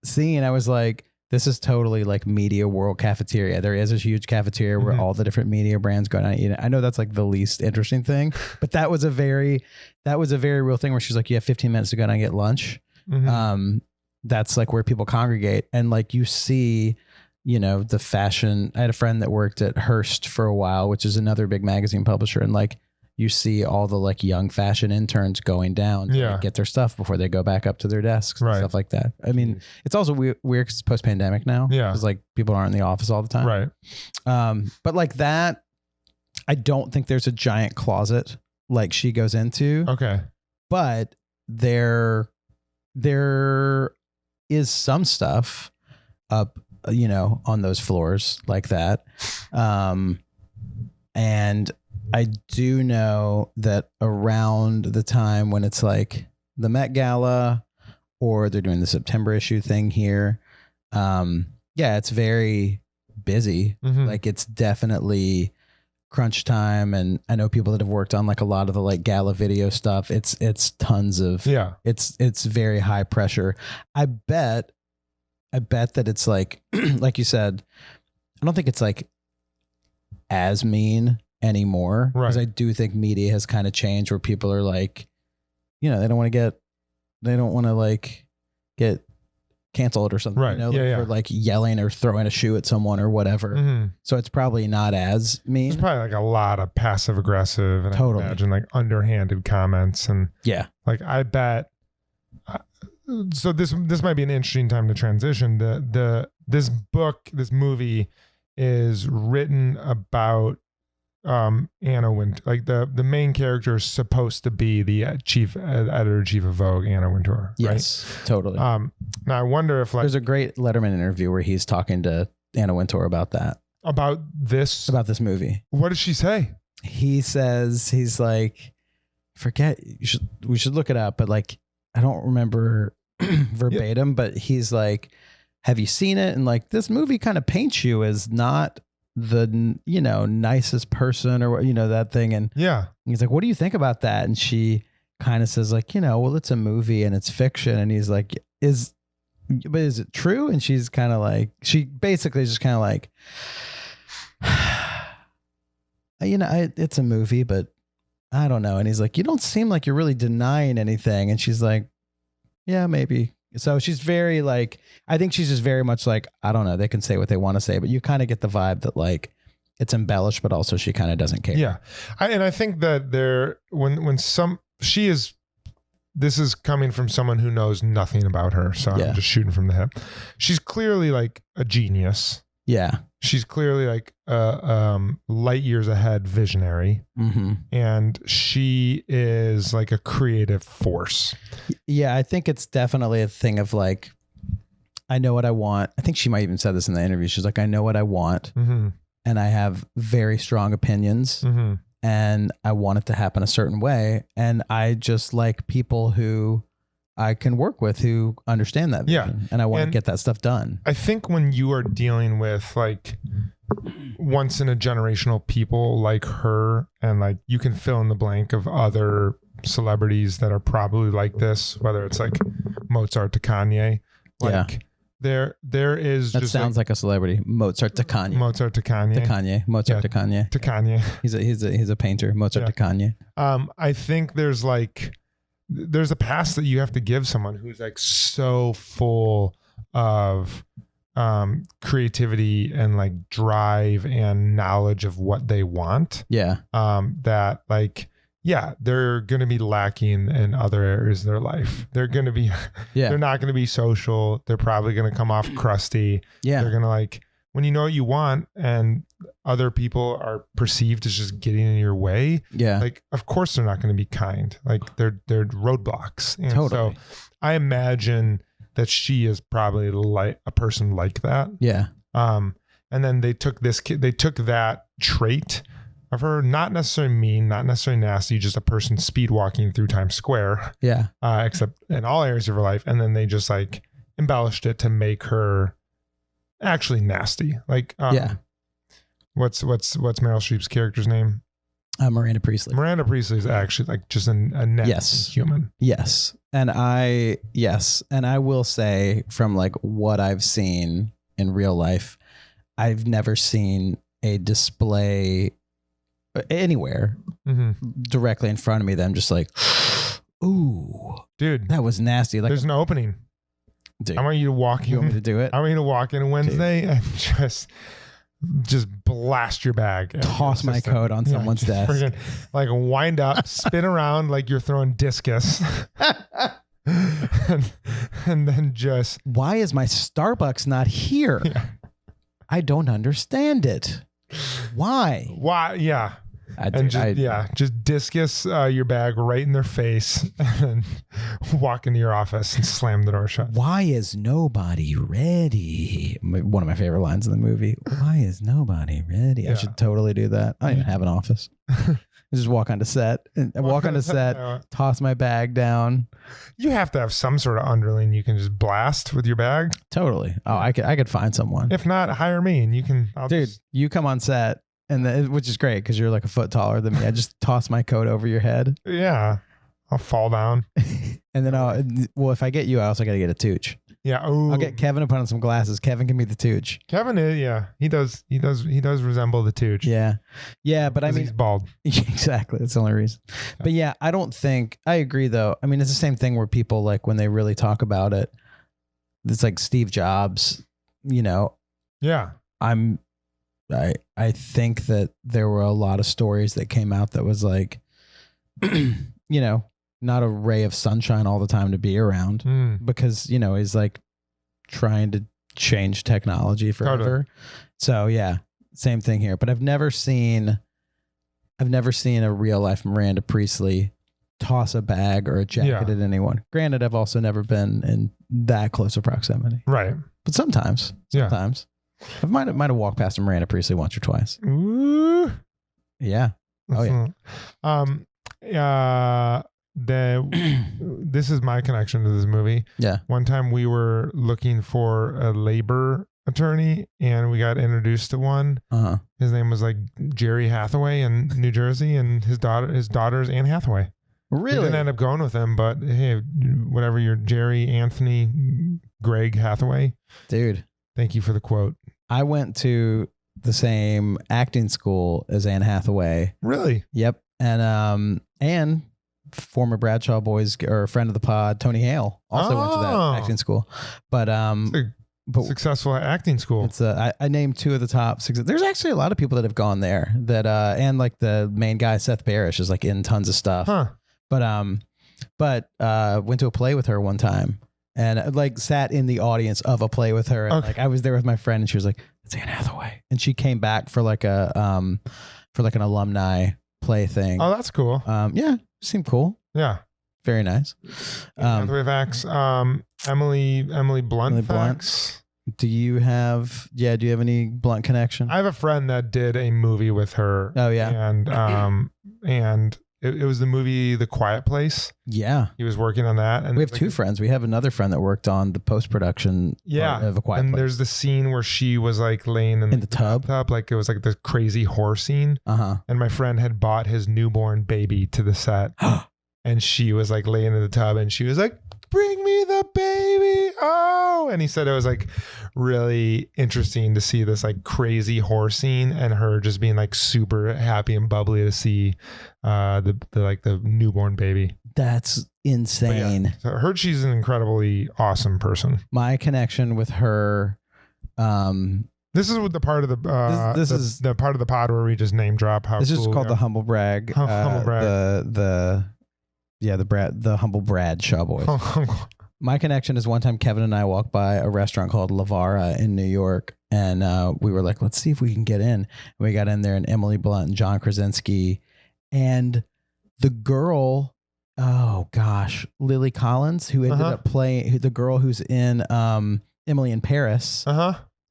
scene, I was like, this is totally like Media World cafeteria. There is a huge cafeteria where all the different media brands go down and eat it. I know that's like the least interesting thing, but that was a very real thing where she's like, you have 15 minutes to go down and get lunch. That's like where people congregate. And like you see, the fashion. I had a friend that worked at Hearst for a while, which is another big magazine publisher. And like, you see all the like young fashion interns going down to like, get their stuff before they go back up to their desks and stuff like that. I mean, it's also weird because it's post-pandemic now. Yeah. Because like people aren't in the office all the time. Right. But like that, I don't think there's a giant closet like she goes into. Okay. But there is some stuff up, on those floors like that. And I do know that around the time when it's like the Met Gala or they're doing the September issue thing here, it's very busy. Like it's definitely crunch time. And I know people that have worked on like a lot of the like gala video stuff. It's tons of, it's very high pressure. I bet that it's like, like you said, I don't think it's like as mean anymore, because I do think media has kind of changed where people are like, they don't want to like get canceled or something, for like yelling or throwing a shoe at someone or whatever. So it's probably not as mean. There's probably like a lot of passive aggressive and I imagine like underhanded comments and like I bet so this might be an interesting time to transition. This movie is written about Anna Wintour. Like the main character is supposed to be the editor-in-chief of Vogue, Anna Wintour. Yes, right? Totally. Now I wonder if there's a great Letterman interview where he's talking to Anna Wintour about that. About this movie. What did she say? He says, he's like, we should look it up, but like, I don't remember verbatim, but he's like, have you seen it? And like, this movie kind of paints you as not the, nicest person or, that thing. And he's like, what do you think about that? And she kind of says like, well, it's a movie and it's fiction. And he's like, is it true? And she's kind of like, she basically just kind of like, it's a movie, but I don't know. And he's like, you don't seem like you're really denying anything. And she's like, yeah, maybe. So she's very like, I think she's just very much like, I don't know. They can say what they want to say, but you kind of get the vibe that like it's embellished, but also she kind of doesn't care. Yeah. I think that this is coming from someone who knows nothing about her. So I'm just shooting from the hip. She's clearly like a genius. Yeah. She's clearly like light years ahead visionary. Mm-hmm. And she is like a creative force. Yeah, I think it's definitely a thing of like, I know what I want. I think she might even said this in the interview. She's like, I know what I want. Mm-hmm. And I have very strong opinions. Mm-hmm. And I want it to happen a certain way. And I just like people who I can work with who understand that vision. Yeah. And I want to get that stuff done. I think when you are dealing with like once in a generational people like her, and like you can fill in the blank of other celebrities that are probably like this, whether it's like Mozart to Kanye, like there is that just sounds like a celebrity. Mozart to Kanye. Mozart to Kanye. To Kanye. Mozart to Kanye. To Kanye. He's a painter. Mozart to Kanye. I think there's a pass that you have to give someone who's like so full of creativity and like drive and knowledge of what they want. Yeah. That like, they're going to be lacking in other areas of their life. They're going to be, they're not going to be social. They're probably going to come off crusty. Yeah. They're going to like, when you know what you want and other people are perceived as just getting in your way. Yeah. Like, of course they're not going to be kind. Like they're roadblocks. And totally. So I imagine that she is probably like a person like that. Yeah. And then they took that trait of her, not necessarily mean, not necessarily nasty, just a person speed walking through Times Square. Yeah. Except in all areas of her life. And then they just like embellished it to make her actually nasty. Like, what's Meryl Streep's character's name? Miranda Priestley. Miranda Priestley is actually like just a nasty human. Yes. And I will say from like what I've seen in real life, I've never seen a display anywhere directly in front of me that I'm just like, ooh, dude, that was nasty. Like there's an opening. Dude, I want you to walk in. You want me to do it? I want you to walk in Wednesday and just blast your bag. Toss my coat on someone's desk. Friggin', like wind up, spin around like you're throwing discus. and then just... Why is my Starbucks not here? Yeah. I don't understand it. Why? Why? Yeah. Just discus your bag right in their face and then walk into your office and slam the door shut. Why is nobody ready? One of my favorite lines in the movie. Why is nobody ready? Yeah. I should totally do that. I don't even have an office. Just walk onto set and toss my bag down. You have to have some sort of underling you can just blast with your bag. Totally. Oh, I could find someone. If not, hire me and you can. You come on set. Which is great because you're like a foot taller than me. I just toss my coat over your head. Yeah. I'll fall down. And then if I get you, I also got to get a tooch. Yeah. Ooh. I'll get Kevin to put on some glasses. Kevin can be the tooch. Kevin is, he does resemble the tooch. Yeah. Yeah. But I mean, he's bald. Exactly. That's the only reason. But yeah, I agree though. I mean, it's the same thing where people like when they really talk about it, it's like Steve Jobs, Yeah. I think that there were a lot of stories that came out that was like, not a ray of sunshine all the time to be around because, you know, he's like trying to change technology forever. Totally. So yeah, same thing here. But I've never seen a real life Miranda Priestley toss a bag or a jacket at anyone. Granted, I've also never been in that close of proximity. Right. But sometimes. I might have walked past a Miranda Priestley once or twice. Ooh. Yeah. Oh yeah. This is my connection to this movie. Yeah. One time we were looking for a labor attorney and we got introduced to one. His name was like Jerry Hathaway in New Jersey, and his daughter's Anne Hathaway. Really? We didn't end up going with him, but hey, whatever, you're Jerry, Anthony, Greg Hathaway. Dude. Thank you for the quote. I went to the same acting school as Anne Hathaway. Really? Yep. And Anne, former Bradshaw Boys or friend of the pod, Tony Hale, also went to that acting school. But successful acting school. It's I named two of the top six. There's actually a lot of people that have gone there. That and like the main guy Seth Barish is like in tons of stuff. But went to a play with her one time and like sat in the audience of a play with her. And like I was there with my friend and she was like, "It's Anne Hathaway," and she came back for like an alumni play thing. Oh, that's cool. Yeah, seemed cool. Yeah, very nice. Hathaway facts. Emily Blunt facts. Do you have any Blunt connection? I have a friend that did a movie with her. Oh yeah, and it was the movie The Quiet Place. Yeah, he was working on that. And we have two friends. We have another friend that worked on the post-production of A Quiet Place. And there's the scene where she was like laying in the tub, like it was like this crazy horror scene. And my friend had bought his newborn baby to the set. And she was like laying in the tub and she was like, "Bring me the baby." Oh, and he said it was like really interesting to see this like crazy horror scene and her just being like super happy and bubbly to see the newborn baby. That's insane. Yeah, so I heard she's an incredibly awesome person. My connection with her. This is the part of the this is the part of the pod where we just name drop how this is called the humble brag. Humble brag. The humble Bradshaw Boys. My connection is one time Kevin and I walked by a restaurant called Lavara in New York, and we were like, let's see if we can get in. And we got in there, and Emily Blunt and John Krasinski and the girl, oh gosh, Lily Collins, who ended up playing the girl who's in Emily in Paris.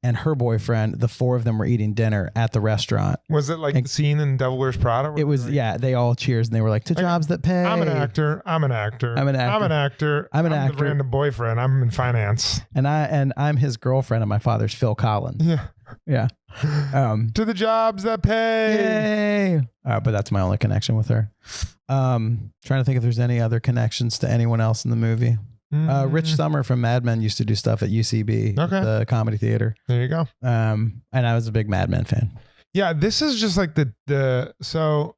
And her boyfriend, the four of them were eating dinner at the restaurant. Was it like the scene in Devil Wears Prada? It was, yeah. They all cheers and they were like, "To jobs that pay." I'm an actor. I'm an actor. I'm an actor. I'm an actor. I'm an actor. The random boyfriend. I'm in finance. And I'm his girlfriend and my father's Phil Collins. Yeah. Yeah. To the jobs that pay. Yay. But that's my only connection with her. Trying to think if there's any other connections to anyone else in the movie. Rich Summer from Mad Men used to do stuff at UCB, the comedy theater. There you go. And I was a big Mad Men fan. Yeah, this is just like so.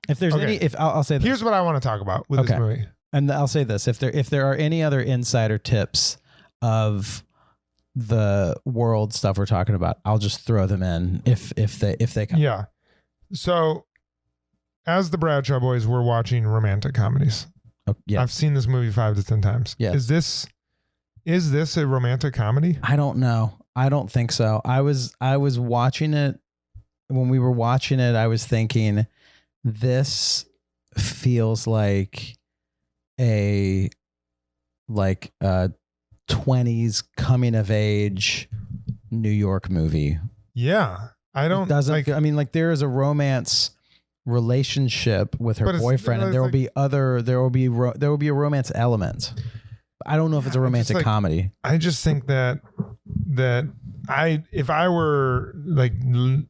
If there's I'll say this. Here's what I want to talk about with this movie. And I'll say this: if there are any other insider tips of the world stuff we're talking about, I'll just throw them in if they come. Yeah. So, as the Bradshaw Boys, we're watching romantic comedies. Oh, yeah. I've seen this movie 5 to 10 times. Yeah. Is this a romantic comedy? I don't know. I don't think so. I was watching it when we were watching it. I was thinking this feels like a 20s coming of age New York movie. Yeah. There is a romance relationship with her boyfriend, and there will be a romance element. I don't know if it's a romantic comedy. I just think that if I were like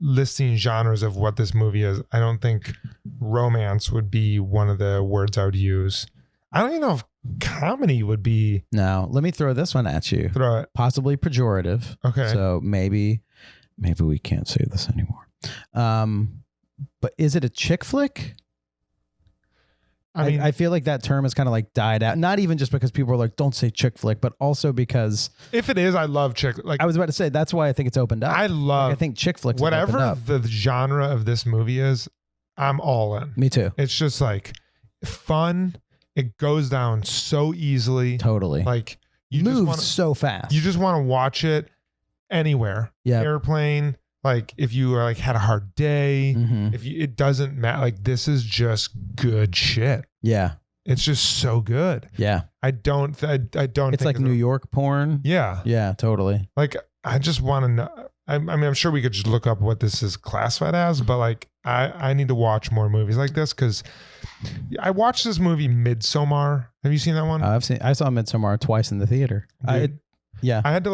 listing genres of what this movie is, I don't think romance would be one of the words I would use. I don't even know if comedy would be. No, let me throw this one at you. Throw it. Possibly pejorative. Okay. So maybe we can't say this anymore. But is it a chick flick? I feel like that term has kind of like died out. Not even just because people are like, don't say chick flick, but also because if it is, I love chick. Like I was about to say, that's why I think it's opened up. I think chick flicks. Whatever the genre of this movie is, I'm all in. Me too. It's just like fun. It goes down so easily. Totally. Like you moves so fast. You just want to watch it anywhere. Yeah. Airplane. Like if you like had a hard day, Mm-hmm. it doesn't matter. Like this is just good shit. Yeah. It's just so good. Yeah. I don't It's like New York porn. Yeah. Yeah, totally. Like I just want to know. I mean, I'm sure we could just look up what this is classified as, but like I need to watch more movies like this because I watched this movie Midsommar. Have you seen that one? I saw Midsommar twice in the theater. Dude, I had to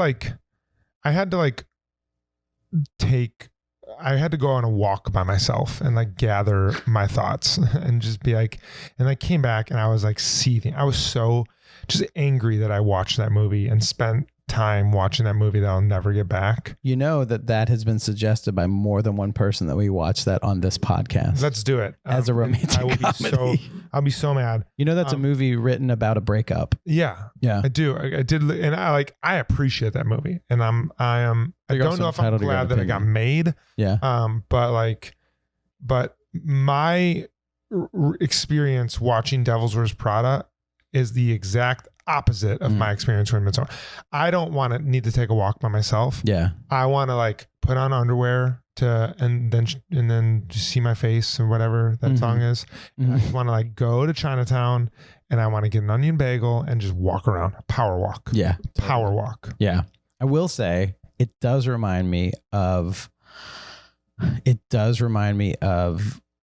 go on a walk by myself and like gather my thoughts and just be like, and I came back and I was like seething. I was so just angry that I watched that movie and spent time watching that movie that I'll never get back. You know that has been suggested by more than one person that we watch that on this podcast. Let's do it as a romantic comedy. I'll be so mad. You know that's a movie written about a breakup. Yeah, yeah, I do. I did, and I appreciate that movie, and I don't know if I'm glad that it got made. Yeah. But my experience watching Devil Wears Prada is the exact opposite of my experience with Midsommar. I don't need to take a walk by myself. Yeah. I want to like put on underwear and then just see my face or whatever that song is. I just want to like go to Chinatown and I want to get an onion bagel and just walk around, power walk. Yeah. Power walk. Yeah. I will say it does remind me of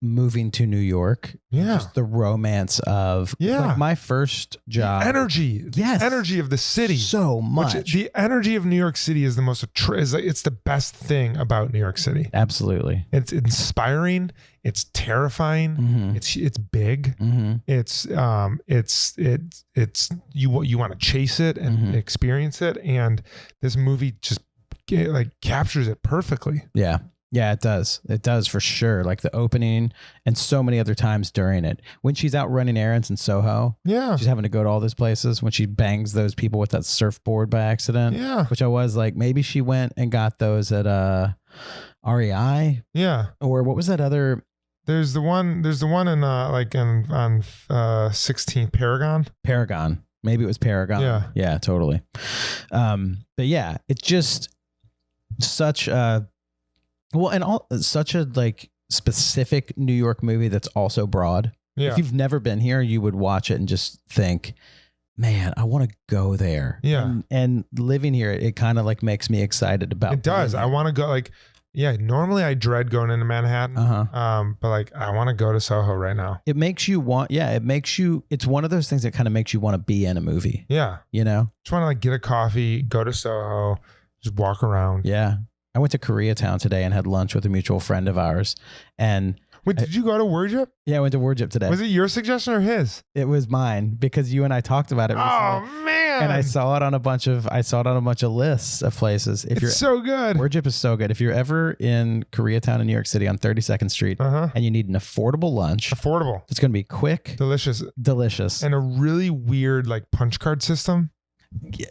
moving to New York. Yeah. Just the romance of like my first job. The energy. Yes. The energy of the city. So much. The energy of New York City is the most it's the best thing about New York City. Absolutely. It's inspiring. It's terrifying. Mm-hmm. It's big. Mm-hmm. It's you want to chase it and experience it. And this movie just like captures it perfectly. Yeah. Yeah, it does. It does for sure. Like the opening and so many other times during it. When she's out running errands in Soho. Yeah. She's having to go to all these places when she bangs those people with that surfboard by accident. Yeah. Which I was like, maybe she went and got those at REI. Yeah. Or what was that other? There's the one in on 16th Paragon. Maybe it was Paragon. Yeah. Yeah, totally. But yeah, it's just such a such a like specific New York movie that's also broad. Yeah. If you've never been here, you would watch it and just think, man, I want to go there. Yeah. And living here, it kind of like makes me excited about it. Does. I want to go normally I dread going into Manhattan. But like I want to go to Soho right now. It makes you want, it's one of those things that kind of makes you want to be in a movie. Yeah. You know? Just want to like get a coffee, go to Soho, just walk around. Yeah. I went to Koreatown today and had lunch with a mutual friend of ours. And wait, did you go to Wordjip? Yeah, I went to Wordjip today. Was it your suggestion or his? It was mine because you and I talked about it recently. Oh man! And I saw it on a bunch of lists of places. It's so good. Wordjip is so good. If you're ever in Koreatown in New York City on 32nd Street and you need an affordable lunch, it's going to be quick, delicious, and a really weird like punch card system.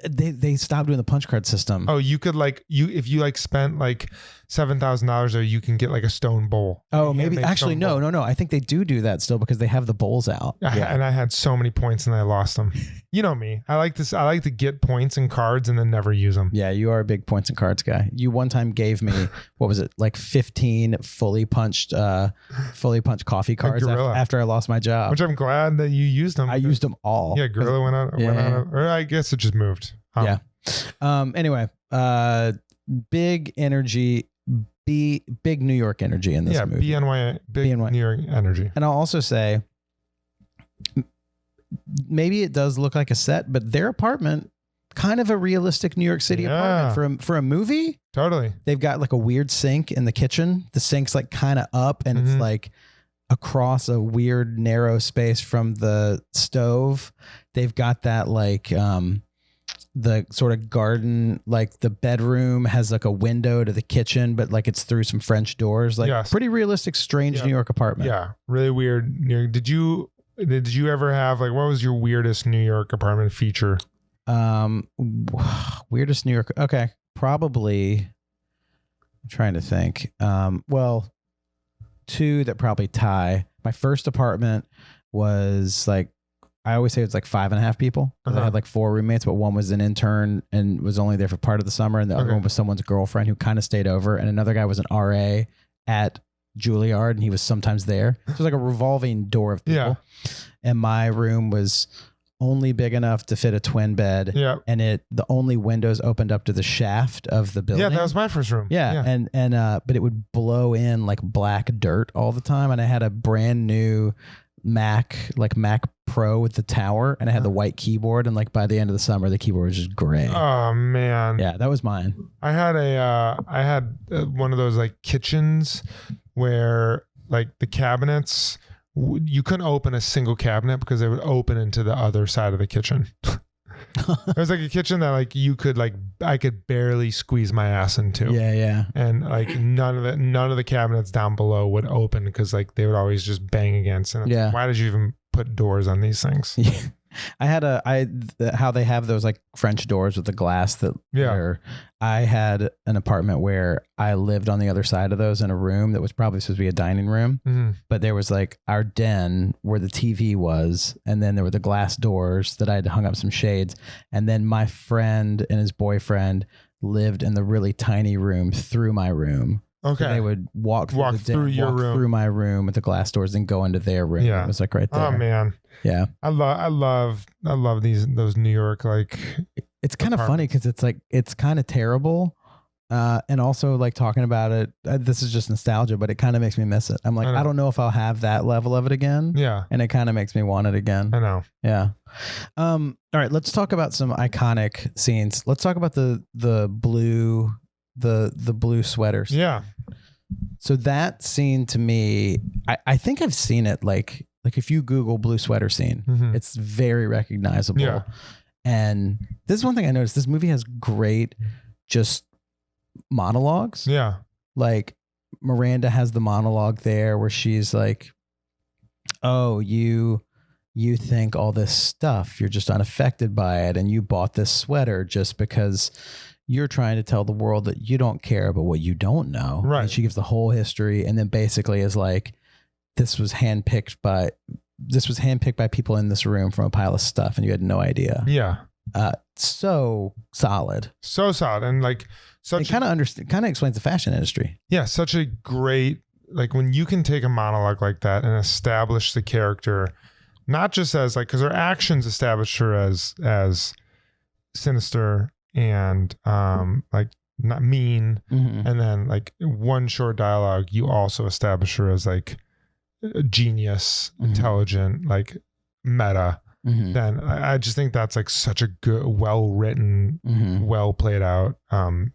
They stopped doing the punch card system. Oh, you could if you like spent like $7,000 there, you can get like a stone bowl. Oh, maybe actually no. I think they do that still because they have the bowls out. And I had so many points and I lost them. You know me. I like to get points and cards and then never use them. Yeah, you are a big points and cards guy. You one time gave me what was it, like 15 fully punched coffee cards after I lost my job. Which I'm glad that you used them. I used them all. Yeah, Gorilla went out, or I guess it just moved. Yeah. Anyway, big energy. Big New York energy in this movie. Big New York energy. And I'll also say, maybe it does look like a set, but their apartment, kind of a realistic New York City apartment for a movie. Totally. They've got like a weird sink in the kitchen. The sink's like kind of up and it's like across a weird narrow space from the stove. They've got that like the sort of garden, like the bedroom has like a window to the kitchen, but like it's through some French doors, like pretty realistic, strange New York apartment. Yeah. Really weird. Did you ever have like, what was your weirdest New York apartment feature? Weirdest New York. Okay. Probably I'm trying to think. Well, two that probably tie. My first apartment was like I always say it's like 5.5 people. I had like 4 roommates, but one was an intern and was only there for part of the summer. And the other one was someone's girlfriend who kind of stayed over. And another guy was an RA at Juilliard, and he was sometimes there. So it was like a revolving door of people. Yeah. And my room was only big enough to fit a twin bed. Yeah. And the only windows opened up to the shaft of the building. Yeah, that was my first room. Yeah. But it would blow in like black dirt all the time. And I had a brand new Mac Pro with the tower, and I had the white keyboard. And like by the end of the summer, the keyboard was just gray. Oh man. Yeah, that was mine. I had one of those like kitchens where like the cabinets, you couldn't open a single cabinet because they would open into the other side of the kitchen. It was like a kitchen that like I could barely squeeze my ass into. Yeah. And like none of the cabinets down below would open because like they would always just bang against. And like, why did you even put doors on these things? Yeah. I had how they have those like French doors with the glass that I had an apartment where I lived on the other side of those in a room that was probably supposed to be a dining room, but there was like our den where the TV was, and then there were the glass doors that I had hung up some shades, and then my friend and his boyfriend lived in the really tiny room through my room. Okay. So they would walk through my room with the glass doors and go into their room. Yeah. It was like right there. Oh man. Yeah. I love those New York, like, it's kind of funny because it's like, it's kind of terrible. And also like talking about it, this is just nostalgia, but it kind of makes me miss it. I'm like, I don't know if I'll have that level of it again. Yeah. And it kind of makes me want it again. I know. Yeah. All right. Let's talk about some iconic scenes. Let's talk about the blue sweaters. Yeah. So that scene to me, I think I've seen it like if you Google blue sweater scene, it's very recognizable. Yeah. And this is one thing I noticed. This movie has great just monologues. Yeah. Like Miranda has the monologue there where she's like, oh, you think all this stuff, you're just unaffected by it. And you bought this sweater just because you're trying to tell the world that you don't care about what you don't know. Right. And she gives the whole history, and then basically is like, this was handpicked by people in this room from a pile of stuff, and you had no idea. Yeah. So solid. So solid. And like it kind of explains the fashion industry. Yeah. Such a great, like when you can take a monologue like that and establish the character, not just as like, because her actions established her as sinister and like not mean, and then like one short dialogue, you also establish her as like a genius, intelligent, like meta. Then I just think that's like such a good, well written, well played out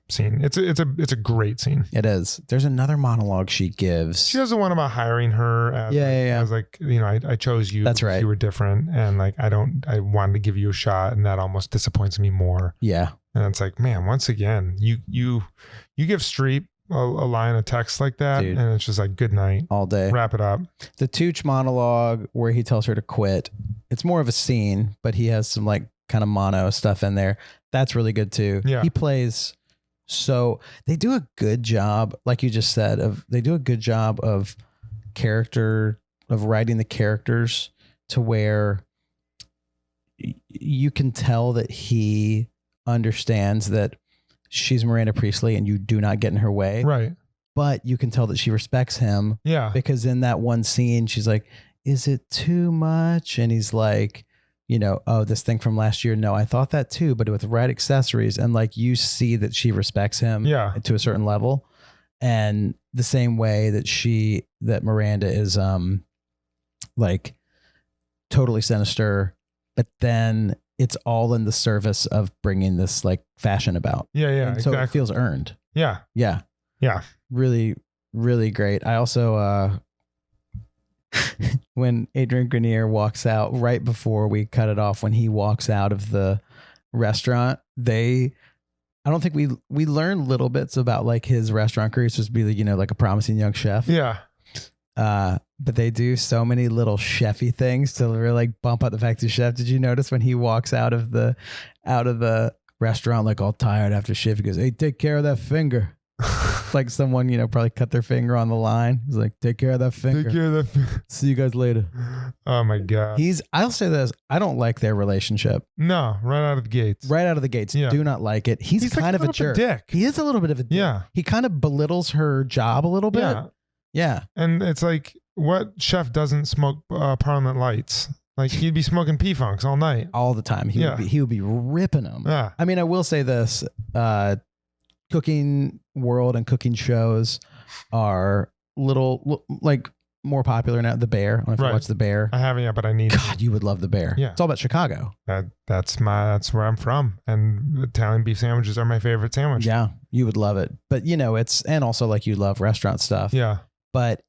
scene. It's a great scene. It is. There's another monologue she gives. She does the one about hiring her as as like, you know, I chose you. That's right. You were different, and like I wanted to give you a shot, and that almost disappoints me more. Yeah. And it's like, man, once again, you give Streep a line of text like that, dude, and it's just like, good night, all day, wrap it up. The Tooch monologue where he tells her to quit, it's more of a scene, but he has some like kind of mono stuff in there. That's really good too. Yeah. He plays, so they do a good job, like you just said, of writing the characters to where you can tell that he understands that she's Miranda Priestley and you do not get in her way. Right. But you can tell that she respects him. Yeah. Because in that one scene, she's like, is it too much? And he's like, you know, oh, this thing from last year. No, I thought that too, but with the right accessories. And like, you see that she respects him to a certain level. And the same way that Miranda is like totally sinister, but then it's all in the service of bringing this like fashion about. Yeah. Yeah. And so it feels earned. Yeah. Yeah. Yeah. Really, really great. I also, when Adrian Grenier walks out right before we cut it off, when he walks out of the restaurant, I don't think we learned little bits about like his restaurant career. He's supposed to be, you know, like a promising young chef. Yeah. But they do so many little chefy things to really like bump up the fact he's a chef. Did you notice when he walks out of the restaurant, like all tired after shift, he goes, "Hey, take care of that finger." Like someone, you know, probably cut their finger on the line. He's like, "Take care of that finger. Take care of that finger. See you guys later." Oh my God. I'll say this. I don't like their relationship. No, right out of the gates. Right out of the gates. Yeah. Do not like it. He's kind of a jerk. Dick. He is a little bit of a dick. Yeah. He kind of belittles her job a little bit. Yeah. Yeah. And it's like, what chef doesn't smoke Parliament Lights? Like he'd be smoking P-Funks all night. All the time. He would be ripping them. Yeah. I mean, I will say this, cooking world and cooking shows are like more popular now. The Bear. I don't know if you watch The Bear. I haven't yet, but I need God, you would love The Bear. Yeah. It's all about Chicago. That's where I'm from. And Italian beef sandwiches are my favorite sandwich. Yeah. You would love it. But and also like you love restaurant stuff. Yeah. But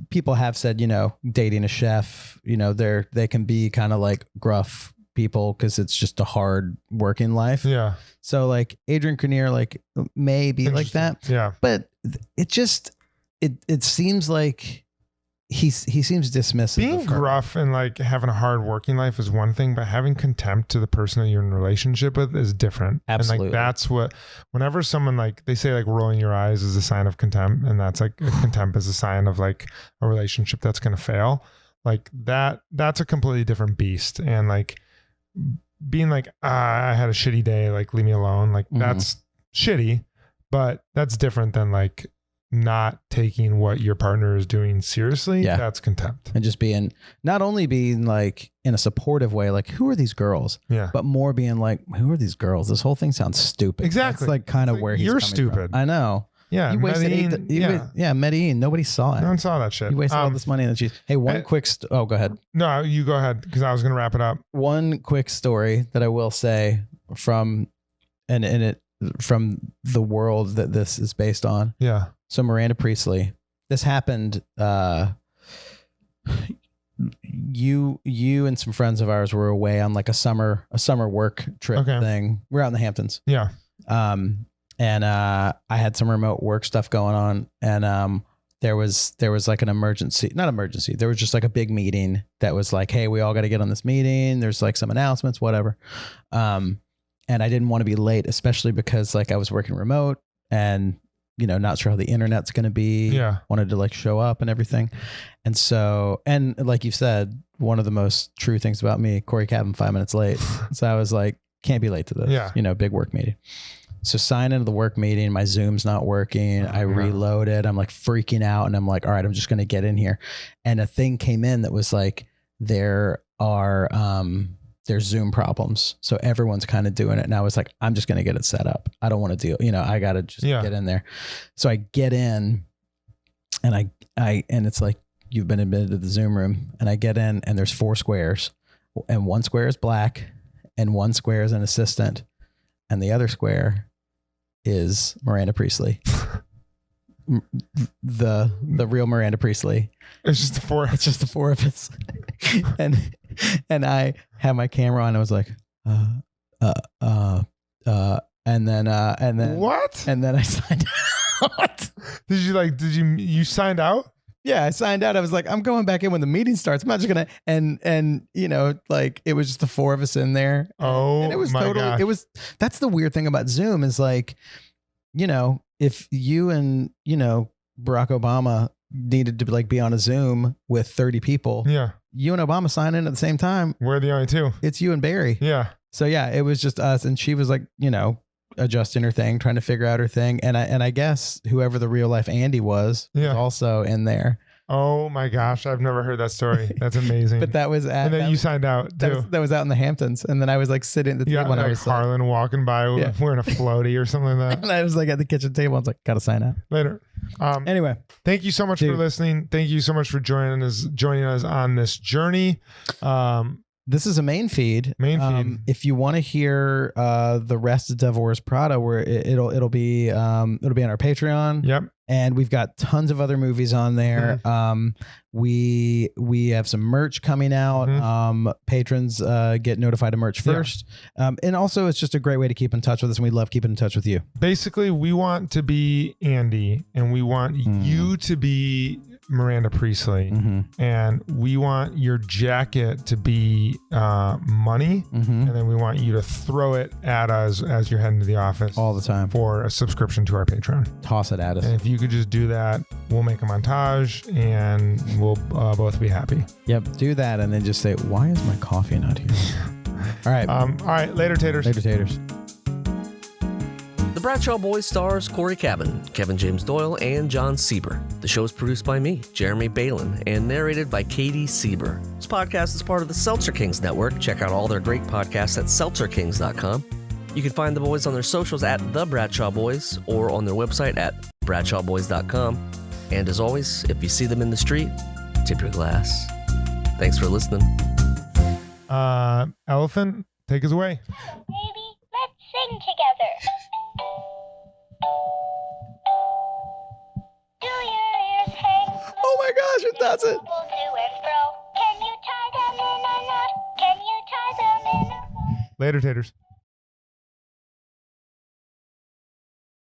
people have said, dating a chef, they can be kind of like gruff people because it's just a hard working life. Yeah. So like Adrian Grenier, like may be like that. Yeah. But it just, it seems like he seems dismissive. Being gruff and like having a hard working life is one thing, but having contempt to the person that you're in a relationship with is different. Absolutely. And like that's whenever someone like they say like rolling your eyes is a sign of contempt, and that's like contempt is a sign of like a relationship that's going to fail. Like that's a completely different beast. And like being like, I had a shitty day, like leave me alone. Like that's shitty, but that's different than like not taking what your partner is doing seriously. Yeah. That's contempt. And just not only being like in a supportive way, like who are these girls? Yeah. But more being like, who are these girls? This whole thing sounds stupid. Exactly. That's like kind of where he's you're coming stupid. from. I know. Yeah. You wasted Medellin, Medellin. Nobody saw it. No one saw that shit. You wasted all this money on the cheese. Hey, oh, go ahead. No, you go ahead because I was going to wrap it up. One quick story that I will say from the world that this is based on. Yeah. So Miranda Priestley, this happened. You and some friends of ours were away on like a summer work trip thing. We're out in the Hamptons. Yeah. And I had some remote work stuff going on, and there was like an emergency. There was just like a big meeting that was like, hey, we all got to get on this meeting. There's like some announcements, whatever. And I didn't want to be late, especially because like I was working remote and not sure how the internet's going to be. Yeah. Wanted to like show up and everything. And so, and like you said, one of the most true things about me, Cory Cavin, 5 minutes late. So I was like, can't be late to this, big work meeting. So sign into the work meeting. My Zoom's not working. I reloaded. I'm like freaking out. And I'm like, all right, I'm just going to get in here. And a thing came in that was like, there's Zoom problems. So everyone's kind of doing it. And I was like, I'm just going to get it set up. I don't want to do, I got to just get in there. So I get in and and it's like, you've been admitted to the Zoom room, and I get in and there's 4 squares, and 1 square is black and 1 square is an assistant. And the other square is Miranda Priestley. The real Miranda Priestley. It's just the 4. It's just the 4 of us. and I had my camera on. I was like, and then what? And then I signed out. Did you signed out? Yeah, I signed out. I was like, I'm going back in when the meeting starts. I'm not just gonna and like it was just the 4 of us in there. And it was gosh. That's the weird thing about Zoom is like, if you and Barack Obama needed to like be on a Zoom with 30 people, you and Obama sign in at the same time. We're the only 2. It's you and Barry. Yeah. So yeah, it was just us, and she was like, adjusting her thing, trying to figure out her thing, and I guess whoever the real life Andy was also in there. Oh my gosh, I've never heard that story. That's amazing. But that was and then you signed out too. That was out in the Hamptons, and then I was like sitting at the table when I was Harlan walking by wearing a floaty or something like that. And I was like at the kitchen table. I was like, gotta sign out later. Anyway, thank you so much for listening. Thank you so much for joining us on this journey. This is a main feed. If you want to hear the rest of Devil Wears Prada, where it'll be on our Patreon. Yep. And we've got tons of other movies on there. We have some merch coming out. Patrons get notified of merch first. And also it's just a great way to keep in touch with us, and we love keeping in touch with you. Basically, we want to be Andy, and we want you to be Miranda Priestley, and we want your jacket to be money, and then we want you to throw it at us as you're heading to the office all the time for a subscription to our Patreon. Toss it at us. And if you could just do that, we'll make a montage and we'll both be happy. Yep, do that and then just say, why is my coffee not here? All right. Later, taters. Later, taters. The Bradshaw Boys stars Cory Cavin, Kevin James Doyle, and Jon Sieber. The show is produced by me, Jeremy Balon, and narrated by Katie Sieber. This podcast is part of the Seltzer Kings Network. Check out all their great podcasts at seltzerkings.com. You can find the boys on their socials at The Bradshaw Boys or on their website at bradshawboys.com. And as always, if you see them in the street, tip your glass. Thanks for listening. Elephant, take us away. Baby, let's sing together. Do your ears hang low? Oh my gosh, it does it. To and fro. Can you tie them in a knot? Can you tie them in a knot? Later, taters.